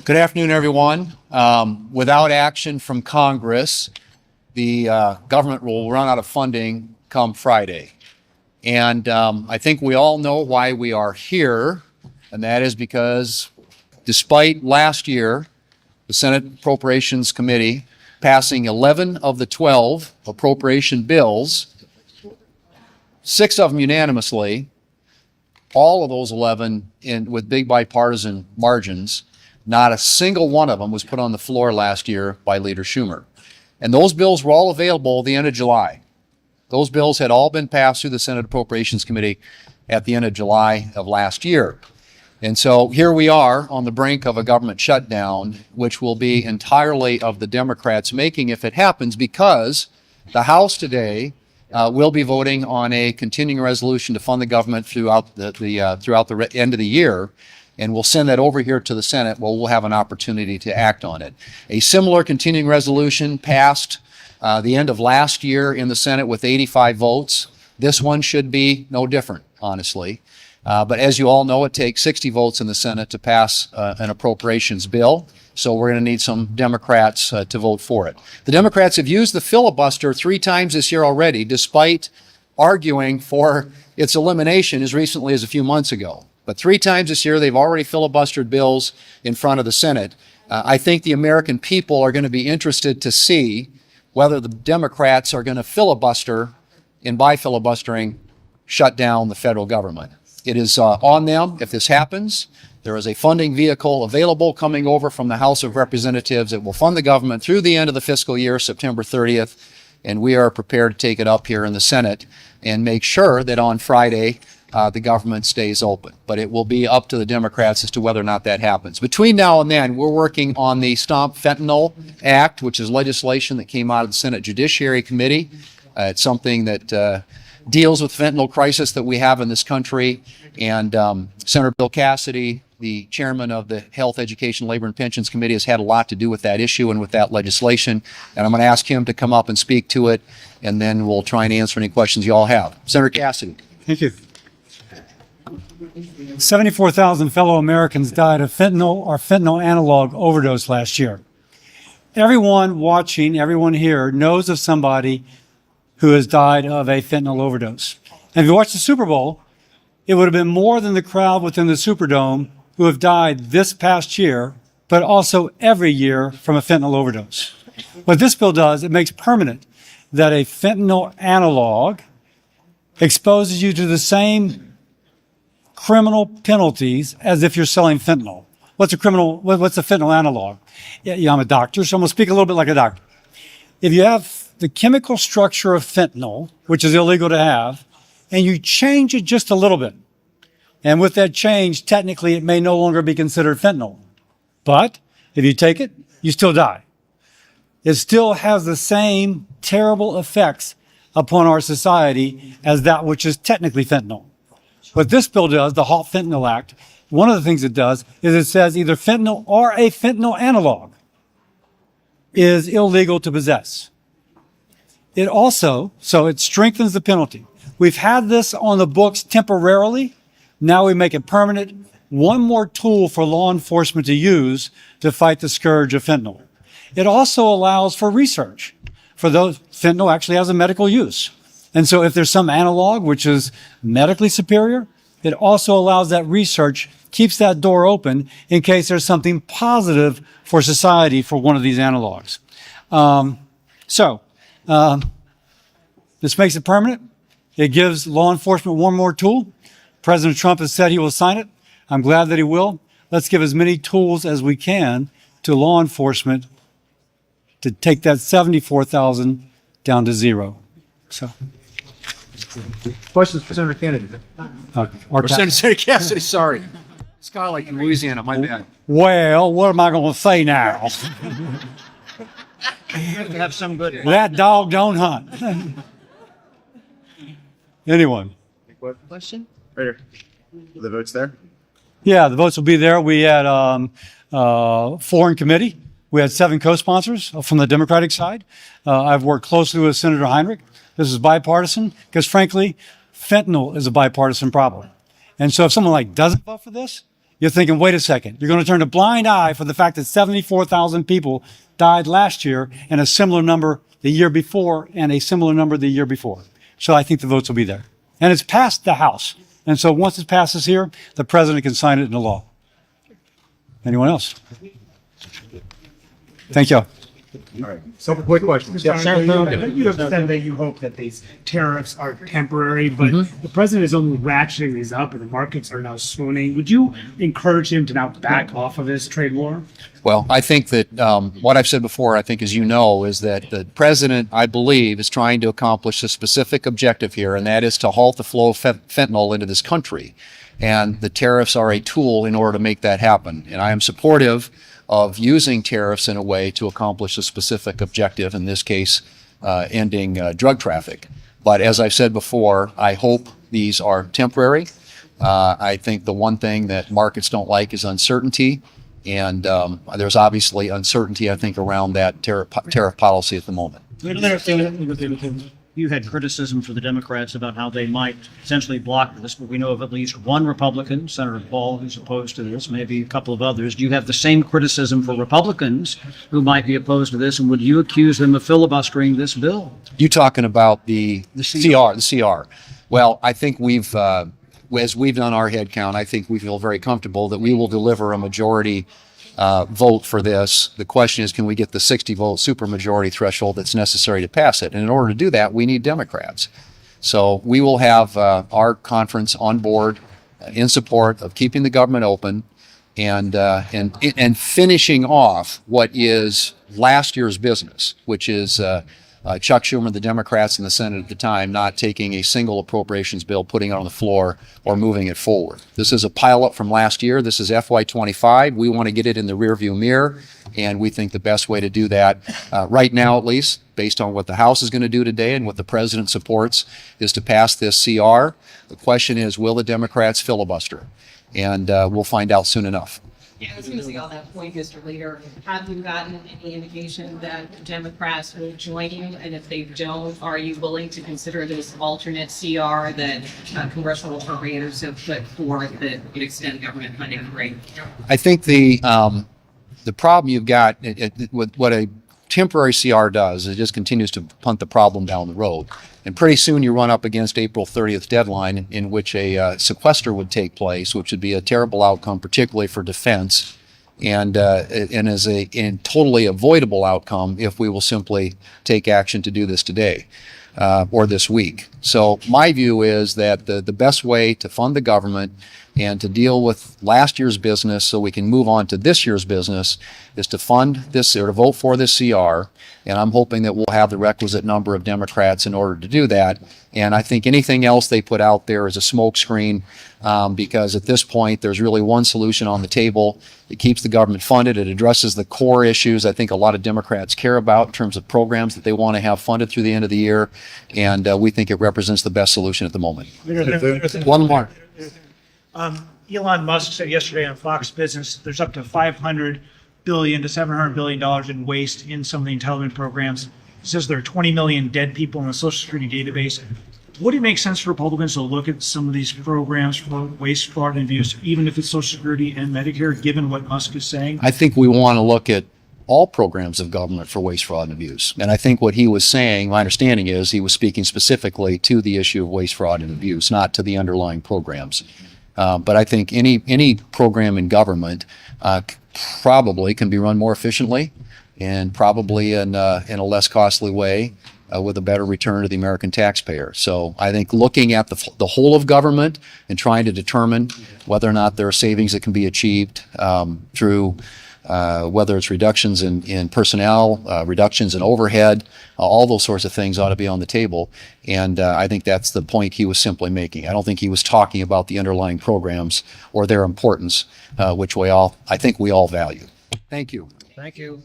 Good afternoon, everyone. Without action from Congress, the government will run out of funding come Friday. And I think we all know why we are here, and that is because despite last year, the Senate Appropriations Committee passing 11 of the 12 appropriation bills, 6 of them unanimously, all of those 11 with big bipartisan margins. Not a single one of them was put on the floor last year by Leader Schumer. And those bills were all available at the end of July. Those bills had all been passed through the Senate Appropriations Committee at the end of July of last year. And so here we are on the brink of a government shutdown, which will be entirely of the Democrats' making if it happens, because the House today will be voting on a continuing resolution to fund the government throughout the end of the year. And we'll send that over here to the Senate where we'll have an opportunity to act on it. A similar continuing resolution passed the end of last year in the Senate with 85 votes. This one should be no different, honestly. But as you all know, it takes 60 votes in the Senate to pass an appropriations bill. So we're going to need some Democrats to vote for it. The Democrats have used the filibuster 3 times this year already, despite arguing for its elimination as recently as a few months ago. But 3 times this year, they've already filibustered bills in front of the Senate. I think the American people are going to be interested to see whether the Democrats are going to filibuster, and by filibustering, shut down the federal government. It is on them if this happens. There is a funding vehicle available coming over from the House of Representatives that will fund the government through the end of the fiscal year, September 30th, and we are prepared to take it up here in the Senate and make sure that on Friday, the government stays open. But it will be up to the Democrats as to whether or not that happens. Between now and then, we're working on the Stop Fentanyl Act, which is legislation that came out of the Senate Judiciary Committee. It's something that deals with the fentanyl crisis that we have in this country. And Senator Bill Cassidy, the chairman of the Health, Education, Labor, and Pensions Committee, has had a lot to do with that issue and with that legislation. And I'm going to ask him to come up and speak to it, and then we'll try and answer any questions you all have. Senator Cassidy. Thank you. 74,000 fellow Americans died of fentanyl or fentanyl analog overdose last year. Everyone watching, everyone here knows of somebody who has died of a fentanyl overdose. And if you watch the Super Bowl, it would have been more than the crowd within the Superdome who have died this past year, but also every year from a fentanyl overdose. What this bill does, it makes permanent that a fentanyl analog exposes you to the same criminal penalties as if you're selling fentanyl. What's a fentanyl analog? Yeah, I'm a doctor, so I'm going to speak a little bit like a doctor. If you have the chemical structure of fentanyl, which is illegal to have, and you change it just a little bit, and with that change, technically it may no longer be considered fentanyl. But if you take it, you still die. It still has the same terrible effects upon our society as that which is technically fentanyl. What this bill does, the HALT Fentanyl Act, one of the things it does is it says either fentanyl or a fentanyl analog is illegal to possess. It also, so it strengthens the penalty. We've had this on the books temporarily. Now we make it permanent. One more tool for law enforcement to use to fight the scourge of fentanyl. It also allows for research. For those, fentanyl actually has a medical use. And so if there's some analog which is medically superior, it also allows that research, keeps that door open in case there's something positive for society for one of these analogs. This makes it permanent. It gives law enforcement one more tool. President Trump has said he will sign it. I'm glad that he will. Let's give as many tools as we can to law enforcement to take that 74,000 down to 0. So. Questions for Senator Kennedy? Or Senator Cassidy, sorry. It's kind of like in Louisiana, my bad. Well, what am I going to say now? You have to have some good. That dog don't hunt. Anyone? Question? Right here. The votes there? Yeah, the votes will be there. We had foreign committee. We had 7 co-sponsors from the Democratic side. I've worked closely with Senator Heinrich. This is bipartisan because, frankly, fentanyl is a bipartisan problem. And so if someone doesn't vote for this, you're thinking, wait a second, you're going to turn a blind eye for the fact that 74,000 people died last year and a similar number the year before and a similar number the year before. So I think the votes will be there. And it's passed the House. And so once it passes here, the president can sign it into law. Anyone else? Thank you. All right. So quick question. You have said that you hope that these tariffs are temporary, but the president is only ratcheting these up and the markets are now swooning. Would you encourage him to now back off of his trade war? Well, I think that what I've said before, I think, as you know, is that the president, I believe, is trying to accomplish a specific objective here, and that is to halt the flow of fentanyl into this country. And the tariffs are a tool in order to make that happen. And I am supportive of using tariffs in a way to accomplish a specific objective, in this case, ending drug traffic. But as I've said before, I hope these are temporary. I think the one thing that markets don't like is uncertainty. And there's obviously uncertainty, I think, around that tariff policy at the moment. You had criticism for the Democrats about how they might potentially block this, but we know of at least one Republican, Senator Paul, who's opposed to this, maybe a couple of others. Do you have the same criticism for Republicans who might be opposed to this, and would you accuse them of filibustering this bill? You talking about the CR. Well, I think as we've done our head count, I think we feel very comfortable that we will deliver a majority vote for this. The question is, can we get the 60-vote supermajority threshold that's necessary to pass it? And in order to do that, we need Democrats. So we will have our conference on board in support of keeping the government open and finishing off what is last year's business, which is Chuck Schumer, the Democrats in the Senate at the time, not taking a single appropriations bill, putting it on the floor, or moving it forward. This is a pileup from last year. This is FY25. We want to get it in the rearview mirror, and we think the best way to do that, right now at least, based on what the House is going to do today and what the President supports, is to pass this CR. The question is, will the Democrats filibuster? And we'll find out soon enough. Yeah, I was going to say on that point, Mr. Leader, have you gotten any indication that the Democrats will join you? And if they don't, are you willing to consider this alternate CR that congressional appropriators have put forth that would extend government funding rate? I think the problem you've got with what a temporary CR does is it just continues to punt the problem down the road. And pretty soon you run up against April 30th deadline in which a sequester would take place, which would be a terrible outcome, particularly for defense, and is a totally avoidable outcome if we will simply take action to do this today or this week. So my view is that the best way to fund the government and to deal with last year's business so we can move on to this year's business is to fund this or to vote for this CR. And I'm hoping that we'll have the requisite number of Democrats in order to do that. And I think anything else they put out there is a smokescreen because at this point there's really one solution on the table. It keeps the government funded. It addresses the core issues I think a lot of Democrats care about in terms of programs that they want to have funded through the end of the year. And we think it represents the best solution at the moment. One more. Elon Musk said yesterday on Fox Business there's up to $500 billion to $700 billion in waste in some of the entitlement programs. He says there are 20 million dead people in the Social Security database. Would it make sense for Republicans to look at some of these programs for waste, fraud, and abuse, even if it's Social Security and Medicare, given what Musk is saying? I think we want to look at all programs of government for waste, fraud, and abuse. And I think what he was saying, my understanding is he was speaking specifically to the issue of waste, fraud, and abuse, not to the underlying programs. But I think any program in government probably can be run more efficiently and probably in a less costly way with a better return to the American taxpayer. So I think looking at the whole of government and trying to determine whether or not there are savings that can be achieved through whether it's reductions in personnel, reductions in overhead, all those sorts of things ought to be on the table. And I think that's the point he was simply making. I don't think he was talking about the underlying programs or their importance, which I think we all value. Thank you. Thank you.